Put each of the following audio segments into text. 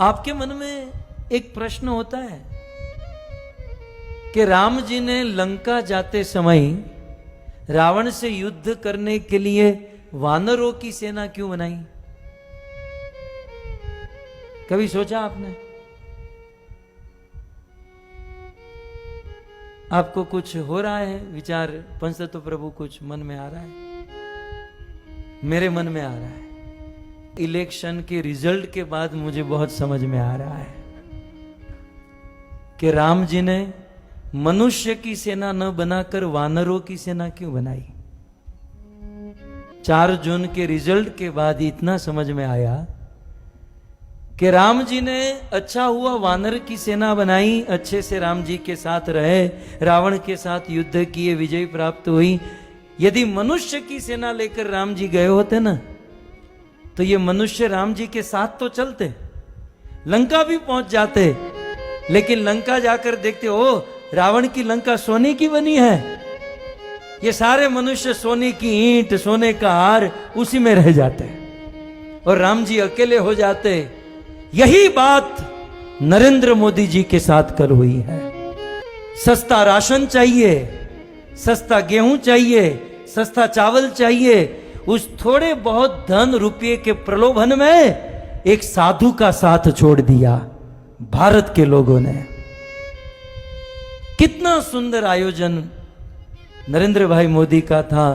आपके मन में एक प्रश्न होता है कि राम जी ने लंका जाते समय रावण से युद्ध करने के लिए वानरों की सेना क्यों बनाई? कभी सोचा आपने? आपको कुछ हो रहा है विचार? पंचतत्व प्रभु कुछ मन में आ रहा है? मेरे मन में आ रहा है। इलेक्शन के रिजल्ट के बाद मुझे बहुत समझ में आ रहा है कि राम जी ने मनुष्य की सेना न बनाकर वानरों की सेना क्यों बनाई। 4 जून के रिजल्ट के बाद इतना समझ में आया कि राम जी ने अच्छा हुआ वानर की सेना बनाई, अच्छे से राम जी के साथ रहे, रावण के साथ युद्ध किए, विजय प्राप्त हुई। यदि मनुष्य की सेना लेकर राम जी गए होते ना, तो ये मनुष्य राम जी के साथ तो चलते, लंका भी पहुंच जाते, लेकिन लंका जाकर देखते ओ रावण की लंका सोने की बनी है, ये सारे मनुष्य सोने की ईंट, सोने का हार, उसी में रह जाते और राम जी अकेले हो जाते। यही बात नरेंद्र मोदी जी के साथ कल हुई है। सस्ता राशन चाहिए, सस्ता गेहूं चाहिए, सस्ता चावल चाहिए, उस थोड़े बहुत धन रुपये के प्रलोभन में एक साधु का साथ छोड़ दिया भारत के लोगों ने। कितना सुंदर आयोजन नरेंद्र भाई मोदी का था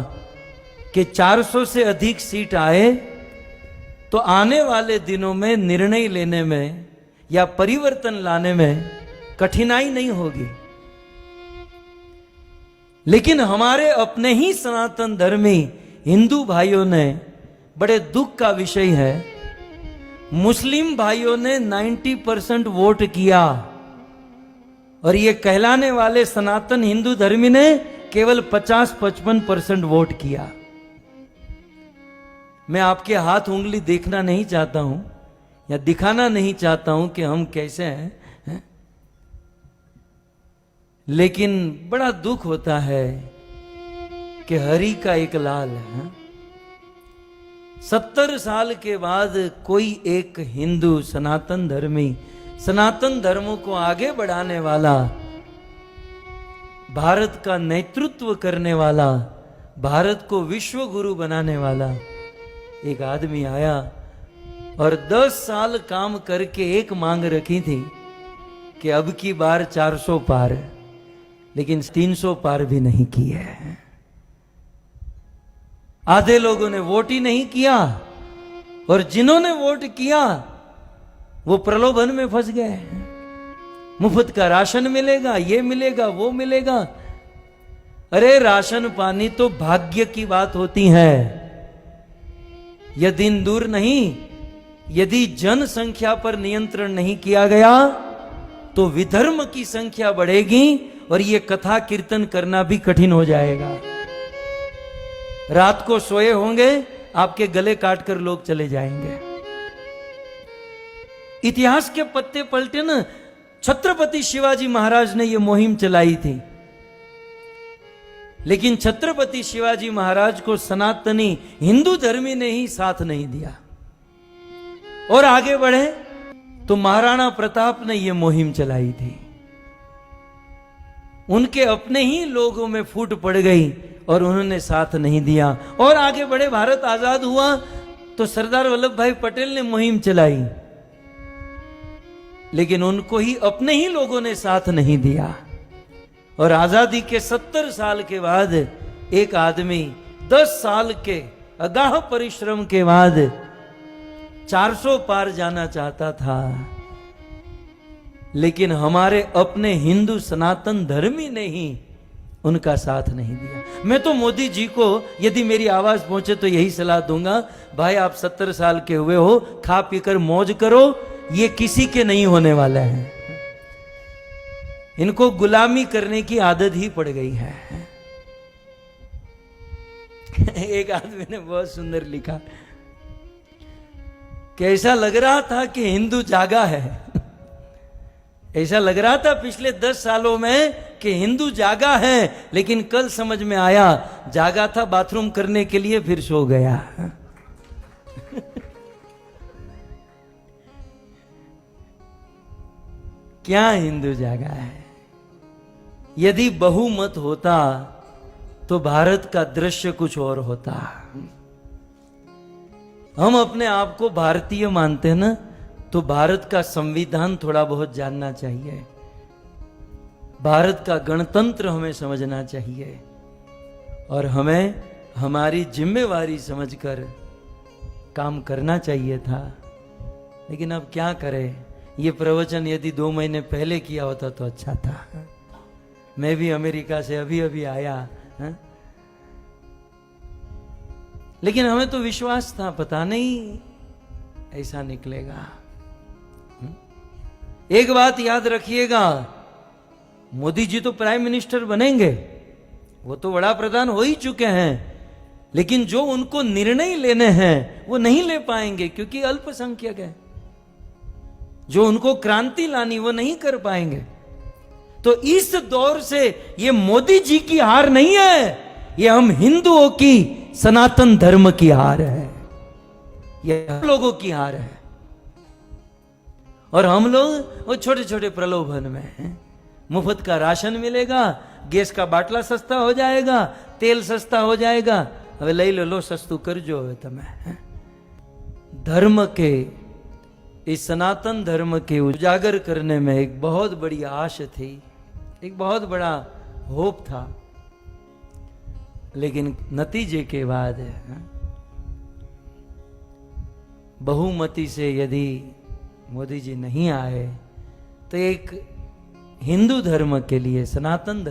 कि 400 से अधिक सीट आए तो आने वाले दिनों में निर्णय लेने में या परिवर्तन लाने में कठिनाई नहीं होगी। लेकिन हमारे अपने ही सनातन धर्मी हिंदू भाइयों ने, बड़े दुख का विषय है, मुस्लिम भाइयों ने 90% वोट किया और ये कहलाने वाले सनातन हिंदू धर्मी ने केवल 50-55% वोट किया। मैं आपके हाथ उंगली देखना नहीं चाहता हूं या दिखाना नहीं चाहता हूं कि हम कैसे हैं, लेकिन बड़ा दुख होता है कि हरि का एक लाल है। 70 साल के बाद कोई एक हिंदू सनातन धर्मी, सनातन धर्म को आगे बढ़ाने वाला, भारत का नेतृत्व करने वाला, भारत को विश्व गुरु बनाने वाला एक आदमी आया और 10 साल काम करके एक मांग रखी थी कि अब की बार 400 पार, लेकिन 300 पार भी नहीं की है। आधे लोगों ने वोट ही नहीं किया और जिन्होंने वोट किया वो प्रलोभन में फंस गए। मुफ्त का राशन मिलेगा, ये मिलेगा, वो मिलेगा। अरे राशन पानी तो भाग्य की बात होती है, यह दिन दूर नहीं। यदि जनसंख्या पर नियंत्रण नहीं किया गया तो विधर्म की संख्या बढ़ेगी और यह कथा कीर्तन करना भी कठिन हो जाएगा। रात को सोए होंगे, आपके गले काटकर लोग चले जाएंगे। इतिहास के पत्ते पलटे ना, छत्रपति शिवाजी महाराज ने यह मुहिम चलाई थी, लेकिन छत्रपति शिवाजी महाराज को सनातनी हिंदू धर्मी ने ही साथ नहीं दिया और आगे बढ़े तो महाराणा प्रताप ने यह मुहिम चलाई थी। उनके अपने ही लोगों में फूट पड़ गई और उन्होंने साथ नहीं दिया और आगे बढ़े। भारत आजाद हुआ तो सरदार वल्लभ भाई पटेल ने मुहिम चलाई, लेकिन उनको ही अपने ही लोगों ने साथ नहीं दिया। और आजादी के 70 साल के बाद एक आदमी 10 साल के अगाह परिश्रम के बाद 400 पार जाना चाहता था, लेकिन हमारे अपने हिंदू सनातन धर्मी ने ही उनका साथ नहीं दिया। मैं तो मोदी जी को यदि मेरी आवाज पहुंचे तो यही सलाह दूंगा, भाई आप 70 साल के हुए हो, खा पीकर मौज करो, ये किसी के नहीं होने वाला है। इनको गुलामी करने की आदत ही पड़ गई है। एक आदमी ने बहुत सुंदर लिखा कि ऐसा लग रहा था कि हिंदू जागा है। ऐसा लग रहा था पिछले 10 सालों में कि हिंदू जागा है, लेकिन कल समझ में आया जागा था बाथरूम करने के लिए, फिर सो गया। क्या हिंदू जागा है। यदि बहुमत होता तो भारत का दृश्य कुछ और होता। हम अपने आप को भारतीय मानते हैं ना, तो भारत का संविधान थोड़ा बहुत जानना चाहिए, भारत का गणतंत्र हमें समझना चाहिए, और हमें हमारी जिम्मेवारी समझकर काम करना चाहिए था। लेकिन अब क्या करें, ये प्रवचन यदि 2 महीने पहले किया होता तो अच्छा था। मैं भी अमेरिका से अभी अभी आया, है? लेकिन हमें तो विश्वास था, पता नहीं ऐसा निकलेगा। एक बात याद रखिएगा, मोदी जी तो प्राइम मिनिस्टर बनेंगे, वो तो बड़ा प्रधान हो ही चुके हैं, लेकिन जो उनको निर्णय लेने हैं वो नहीं ले पाएंगे क्योंकि अल्पसंख्यक है। जो उनको क्रांति लानी वो नहीं कर पाएंगे। तो इस दौर से ये मोदी जी की हार नहीं है, ये हम हिंदुओं की सनातन धर्म की हार है, ये हम लोगों की हार है। और हम लोग वो छोटे छोटे प्रलोभन में हैं। मुफ्त का राशन मिलेगा, गैस का बाटला सस्ता हो जाएगा, तेल सस्ता हो जाएगा, હવે લઈ લો સસ્તું કરજો હવે તમે। धर्म के, इस सनातन धर्म के उजागर करने में एक बहुत बड़ी आश थी, एक बहुत बड़ा होप था, लेकिन नतीजे के बाद बहुमति से यदि मोदी जी नहीं आए तो एक हिंदू धर्म के लिए, सनातन धर्म